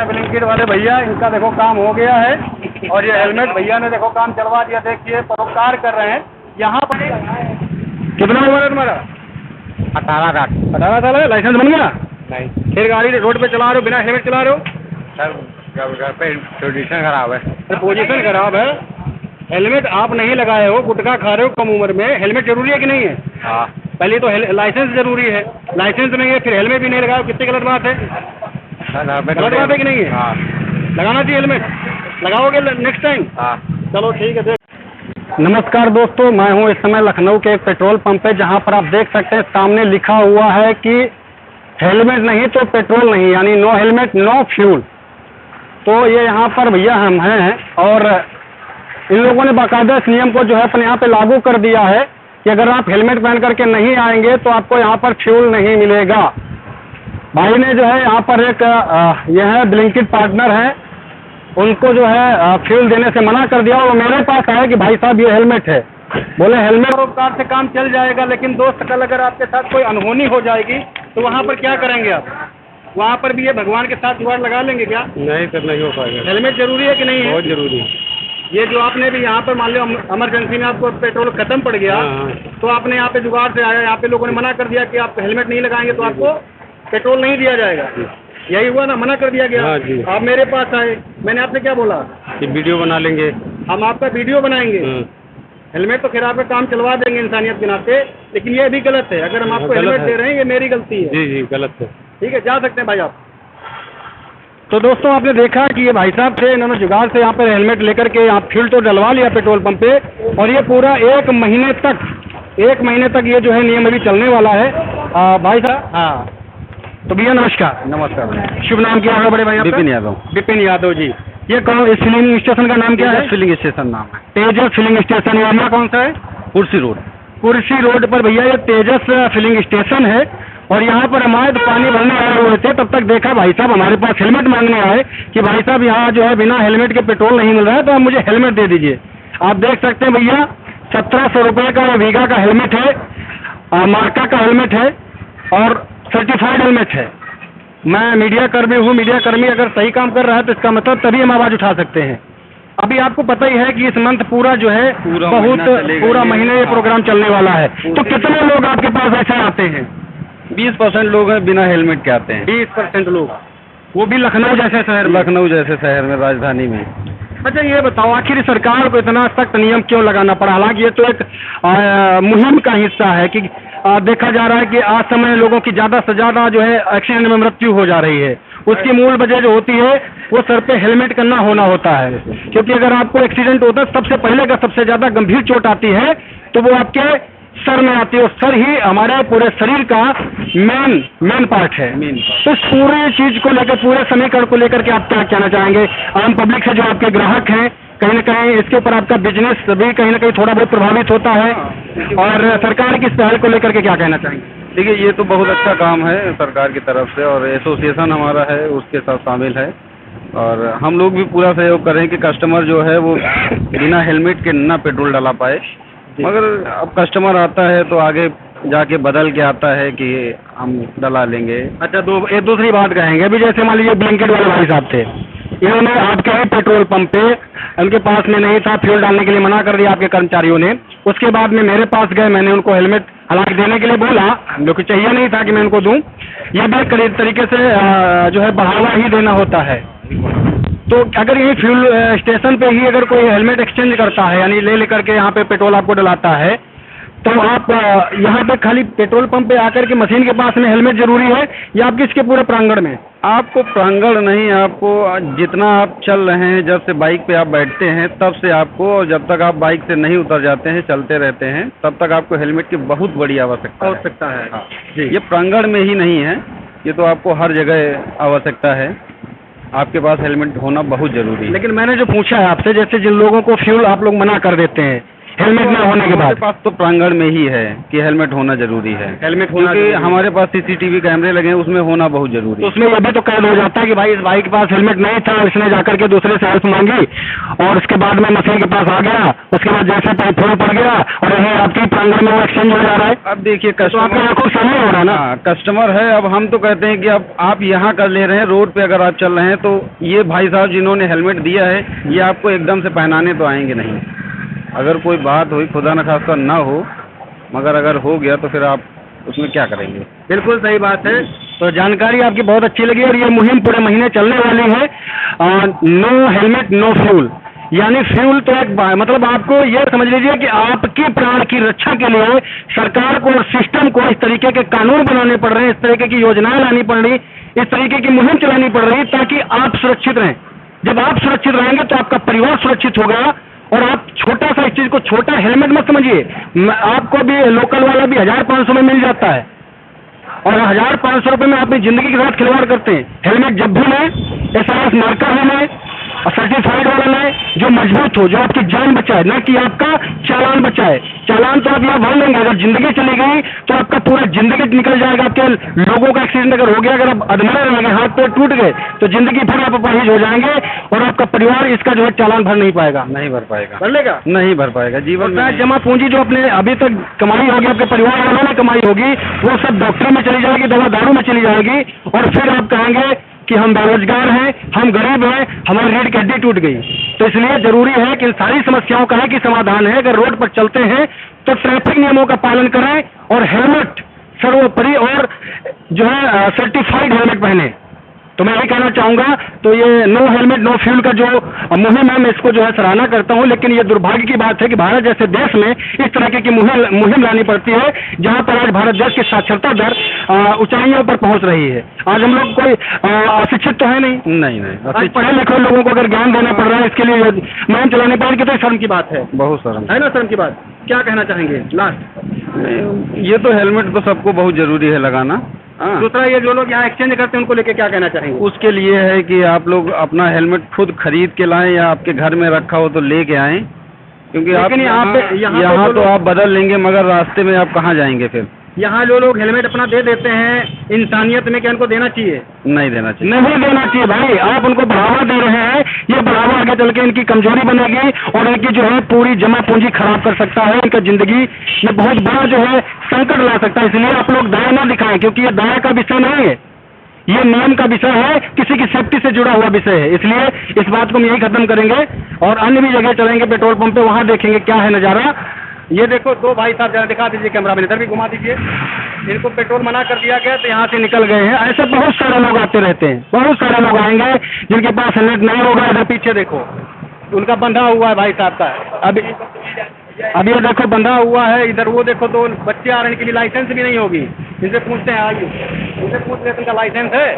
Blinkit वाले भैया, इनका देखो काम हो गया है और ये हेलमेट भैया ने देखो काम चलवा दिया। देखिए परोपकार कर रहे हैं यहाँ पर। कितना उम्र है तुम्हारा? 18 साल है। लाइसेंस बन गया? नहीं फिर गाड़ी रोड पे चला रहे हो, बिना हेलमेट चला रहे हो? सर घर पे पोजीशन खराब है। पोजीशन खराब है। हेलमेट आप नहीं लगाए हो, गुटखा खा रहे हो कम उम्र में, हेलमेट जरूरी है कि नहीं है? हाँ पहले तो लाइसेंस जरूरी है, लाइसेंस नहीं है फिर हेलमेट भी नहीं लगाओ, कितनी गलत बात है। गलत बात है कि नहीं है? हाँ लगाना चाहिए हेलमेट। लगाओगे नेक्स्ट टाइम? हाँ। चलो ठीक है। नमस्कार दोस्तों, मैं हूं इस समय लखनऊ के एक पेट्रोल पंप पे, जहां पर आप देख सकते हैं सामने लिखा हुआ है कि हेलमेट नहीं तो पेट्रोल नहीं, यानी नो हेलमेट नो फ्यूल। तो ये यहाँ पर भैया हम हैं और इन लोगों ने बाकायदा इस नियम को जो है अपने यहाँ पे लागू कर दिया है कि अगर आप हेलमेट पहन करके नहीं आएंगे तो आपको यहाँ पर फ्यूल नहीं मिलेगा। भाई ने जो है यहाँ पर एक यह है ब्लिंकिट पार्टनर है, उनको जो है फ्यूल देने से मना कर दिया और मेरे पास आया कि भाई साहब ये हेलमेट है। बोले हेलमेट परोपकार से काम चल जाएगा, लेकिन दोस्त कल अगर आपके साथ कोई अनहोनी हो जाएगी तो वहाँ पर क्या करेंगे आप? वहाँ पर भी ये भगवान के साथ जुगाड़ लगा लेंगे क्या? नहीं सर, नहीं हो पाएगा। हेलमेट जरूरी है कि नहीं है? बहुत जरूरी है। ये जो आपने भी यहाँ पर मान लो इमरजेंसी में आपको पेट्रोल खत्म पड़ गया, तो आपने यहाँ पे जुगाड़ से आया, यहाँ पे लोगों ने मना कर दिया कि आप हेलमेट नहीं लगाएंगे तो आपको पेट्रोल नहीं दिया जाएगा। यही हुआ ना, मना कर दिया गया। हाँ जी। आप मेरे पास आए, मैंने आपसे क्या बोला कि वीडियो बना लेंगे, हम आपका वीडियो बनाएंगे। हेलमेट तो फिर आपका काम चलवा देंगे इंसानियत के नाते, लेकिन ये भी गलत है। अगर हम आपको हेलमेट दे रहे हैं, ये मेरी गलती है। जी जी गलत है। ठीक है, जा सकते हैं भाई आप। तो दोस्तों आपने देखा कि ये भाई साहब थे, इन्होंने जुगाड़ से यहाँ पर हेलमेट लेकर के यहाँ फ्यूल तो डलवा लिया पेट्रोल पंप पे, और ये पूरा एक महीने तक ये जो है नियम अभी चलने वाला है। भाई साहब, हाँ तो भैया नमस्कार। नमस्कार। शुभ नाम क्या है बड़े भाई? विपिन यादव। विपिन यादव जी। ये कौन, इस फिलिंग स्टेशन का नाम क्या है? फिलिंग स्टेशन नाम है। तेजस फिलिंग स्टेशन। एरिया कौन सा है? कुर्सी रोड। कुर्सी रोड पर भैया ये तेजस फिलिंग स्टेशन है। और यहाँ पर हमारे तो पानी भरने आए हुए थे, तब तक देखा भाई साहब हमारे पास हेलमेट मांगने आए कि भाई साहब यहाँ जो है बिना हेलमेट के पेट्रोल नहीं मिल रहा है, तो आप मुझे हेलमेट दे दीजिए। आप देख सकते हैं भैया 1700 रुपये का वीगा का हेलमेट है, मार्का का हेलमेट है और सर्टिफाइड हेलमेट है। मैं मीडिया कर्मी हूँ, मीडिया कर्मी अगर सही काम कर रहा है तो इसका मतलब तभी हम आवाज़ उठा सकते हैं। अभी आपको पता ही है कि इस मंथ पूरा जो है पूरा महीने ये प्रोग्राम चलने वाला है। तो कितने लोग आपके पास ऐसे आते हैं? 20% लोग हैं बिना हेलमेट के आते हैं। 20% लोग, वो भी लखनऊ जैसे शहर? लखनऊ जैसे शहर में, राजधानी में। अच्छा ये बताओ, आखिर सरकार को इतना सख्त नियम क्यों लगाना पड़ा? हालांकि ये तो एक मुहिम का हिस्सा है कि देखा जा रहा है कि आज समय लोगों की ज़्यादा से ज़्यादा जो है एक्सीडेंट में मृत्यु हो जा रही है। उसकी मूल वजह जो होती है वो सर पे हेलमेट करना होना होता है, क्योंकि अगर आपको एक्सीडेंट होता है सबसे पहले का सबसे ज़्यादा गंभीर चोट आती है तो वो आपके सर में आती है, और सर ही हमारे पूरे शरीर का मेन पार्ट है। तो इस पूरे चीज को लेकर, पूरे समीकरण को लेकर के आप क्या कहना चाहेंगे? आम पब्लिक से जो आपके ग्राहक हैं, कहीं न कहीं इसके ऊपर आपका बिजनेस भी कहीं न कहीं थोड़ा बहुत प्रभावित होता है, और सरकार की इस पहल को लेकर के क्या कहना चाहेंगे? देखिए ये तो बहुत अच्छा काम है सरकार की तरफ से, और एसोसिएशन हमारा है उसके साथ शामिल है, और हम लोग भी पूरा सहयोग करें कि कस्टमर जो है वो बिना हेलमेट के ना पेट्रोल डला पाए। मगर अब कस्टमर आता है तो आगे जाके बदल के आता है कि हम डला लेंगे। अच्छा, एक दूसरी बात कहेंगे, अभी जैसे मान लीजिए ब्लिंकिट वाले भाई साहब थे, इन्होंने आपके ही पेट्रोल पंप पे, उनके पास में नहीं था, फ्यूल डालने के लिए मना कर दिया आपके कर्मचारियों ने। उसके बाद में मेरे पास गए, मैंने उनको हेलमेट हालांकि देने के लिए बोला, जो कि चाहिए नहीं था कि मैं उनको दूं। यह भी एक तरीके से जो है बढ़ावा ही देना होता है। तो अगर यही फ्यूल स्टेशन पे ही अगर कोई हेलमेट एक्सचेंज करता है, यानी ले लेकर के यहाँ पे पेट्रोल आपको डलाता है, तो आप यहाँ पे खाली पेट्रोल पंप पे आकर के मशीन के पास में हेलमेट जरूरी है या आपके इसके पूरे प्रांगण में? आपको प्रांगण नहीं, आपको जितना आप चल रहे हैं, जब से बाइक पे आप बैठते हैं तब से आपको, और जब तक आप बाइक से नहीं उतर जाते हैं, चलते रहते हैं, तब तक आपको हेलमेट की बहुत बड़ी आवश्यकता है। हाँ जी। ये प्रांगण में ही नहीं है, ये तो आपको हर जगह आवश्यकता है, आपके पास हेलमेट होना बहुत जरूरी है। लेकिन मैंने जो पूछा है आपसे, जैसे जिन लोगों को फ्यूल आप लोग मना कर देते हैं, हेलमेट न होने के हमारे बाद? पास तो प्रांगण में ही है कि हेलमेट होना जरूरी है। हेलमेट होना क्योंकि जरूरी है। हमारे पास सीसीटीवी कैमरे लगे हैं, उसमें होना बहुत जरूरी तो है। उसमें ये भी तो कैद हो जाता है कि भाई इस भाई के पास हेलमेट नहीं था, इसने जाकर के दूसरे से हेल्प मांगी और उसके बाद में मशीन के पास आ गया, उसके बाद जैसे पेट्रोल पड़ गया और यही आपकी प्रांगण में वो एक्सचेंज हो जा रहा है। अब देखिए तो आपकी कस्टमर, आंखों से सामने हो रहा है ना। हाँ कस्टमर है। अब हम तो कहते हैं कि अब आप यहाँ कर ले रहे हैं, रोड पे अगर आप चल रहे हैं तो ये भाई साहब जिन्होंने हेलमेट दिया है ये आपको एकदम से पहनाने तो आएंगे नहीं। अगर कोई बात हुई, खुदा न खास्ता ना हो, मगर अगर हो गया तो फिर आप उसमें क्या करेंगे? बिल्कुल सही बात है। तो जानकारी आपकी बहुत अच्छी लगी और ये मुहिम पूरे महीने चलने वाली है। नो हेलमेट नो फ्यूल, यानी फ्यूल तो एक मतलब आपको ये समझ लीजिए कि आपके प्राण की रक्षा के लिए सरकार को और सिस्टम को इस तरीके के कानून बनाने पड़ रहे हैं, इस तरीके की योजनाएं लानी पड़ रही, इस तरीके की मुहिम चलानी पड़ रही ताकि आप सुरक्षित रहें। जब आप सुरक्षित रहेंगे तो आपका परिवार सुरक्षित होगा। और आप छोटा सा इस चीज को छोटा हेलमेट मत समझिए, आपको भी लोकल वाला भी 1500 में मिल जाता है और 1500 रुपये में अपनी जिंदगी के साथ खिलवाड़ करते हैं। हेलमेट जब भी लें एसआरएस मार्कर भी लें और सर्टिफाइड वाला लें जो मजबूत हो, जो आपकी जान बचाए, न कि आपका चालान बचाए। चालान तो आप यहाँ भर लेंगे, अगर जिंदगी चली गई तो आपका पूरा जिंदगी निकल जाएगा। आपके लोगों का एक्सीडेंट अगर हो गया, अगर आप अधमरे रहेंगे, हाथ पैर टूट गए तो जिंदगी भर आप अपाहिज हो जाएंगे और आपका परिवार इसका जो है चालान भर नहीं पाएगा। नहीं भर पाएगा, भर लेगा? नहीं भर पाएगा जीवन में। और जमा पूंजी जो अपने अभी तक कमाई होगी, आपके परिवार वालों ने कमाई होगी, वो सब डॉक्टर में चली जाएगी, दवा दारू में चली जाएगी और फिर आप कहेंगे कि हम बेरोजगार हैं, हम गरीब हैं, हमारी रीढ़ की हड्डी टूट गई। तो इसलिए जरूरी है कि इन सारी समस्याओं का है कि समाधान है। अगर रोड पर चलते हैं तो ट्रैफिक नियमों का पालन करें और हेलमेट सर्वोपरि और जो है सर्टिफाइड हेलमेट पहने। तो मैं यही कहना चाहूंगा। तो ये नो हेलमेट नो फ्यूल का जो मुहिम है, मैं इसको जो है सराहना करता हूं, लेकिन ये दुर्भाग्य की बात है कि भारत जैसे देश में इस तरह की मुहिम लानी पड़ती है जहां पर आज भारत देश की साक्षरता दर ऊंचाइयों पर पहुंच रही है। आज हम लोग कोई अशिक्षित तो है नहीं, नहीं आज पढ़े लिखे लोगों को अगर ज्ञान देना पड़ रहा है, इसके लिए मुहिम चलाने पर कितनी शर्म की बात है। बहुत शर्म है ना शर्म की बात। क्या कहना चाहेंगे लास्ट? ये तो हेलमेट तो सबको बहुत जरूरी है लगाना। हाँ। दूसरा ये जो लोग यहाँ एक्सचेंज करते हैं उनको लेके क्या कहना चाहेंगे? उसके लिए है कि आप लोग अपना हेलमेट खुद खरीद के लाएं या आपके घर में रखा हो तो लेके आएं, क्योंकि आप लेकिन यहाँ तो आप बदल लेंगे मगर रास्ते में आप कहाँ जाएंगे फिर? यहाँ जो लोग हेलमेट अपना दे देते हैं इंसानियत में, क्या उनको देना चाहिए? नहीं देना चाहिए। नहीं देना चाहिए भाई। आप उनको बढ़ावा दे रहे हैं, ये बढ़ावा आगे चल के इनकी कमजोरी बनेगी और इनकी जो है पूरी जमा पूंजी खराब कर सकता है, इनका जिंदगी में बहुत बड़ा जो है संकट ला सकता है। इसलिए आप लोग दया न दिखाएं, क्योंकि ये दया का विषय नहीं है, ये नियम का विषय है, किसी की सेफ्टी से जुड़ा हुआ विषय है। इसलिए इस बात को हम यही खत्म करेंगे और अन्य भी जगह चलेंगे पेट्रोल पंप पे, वहाँ देखेंगे क्या है नज़ारा। ये देखो दो भाई साहब, जरा दिखा दीजिए कैमरा मैन, इधर भी घुमा दीजिए। इनको पेट्रोल मना कर दिया गया तो यहाँ से निकल गए हैं। ऐसे बहुत सारे लोग आते रहते हैं, बहुत सारे लोग आएंगे जिनके पास हेलमेट नहीं होगा। इधर पीछे देखो उनका बंधा हुआ है भाई साहब का, अभी ये देखो बंधा हुआ है। इधर वो देखो दो बच्चे आ रहे हैं, इनके लिए लाइसेंस भी नहीं होगी। इनसे पूछते हैं, आइए इनसे पूछ रहे हैं, इनका लाइसेंस है?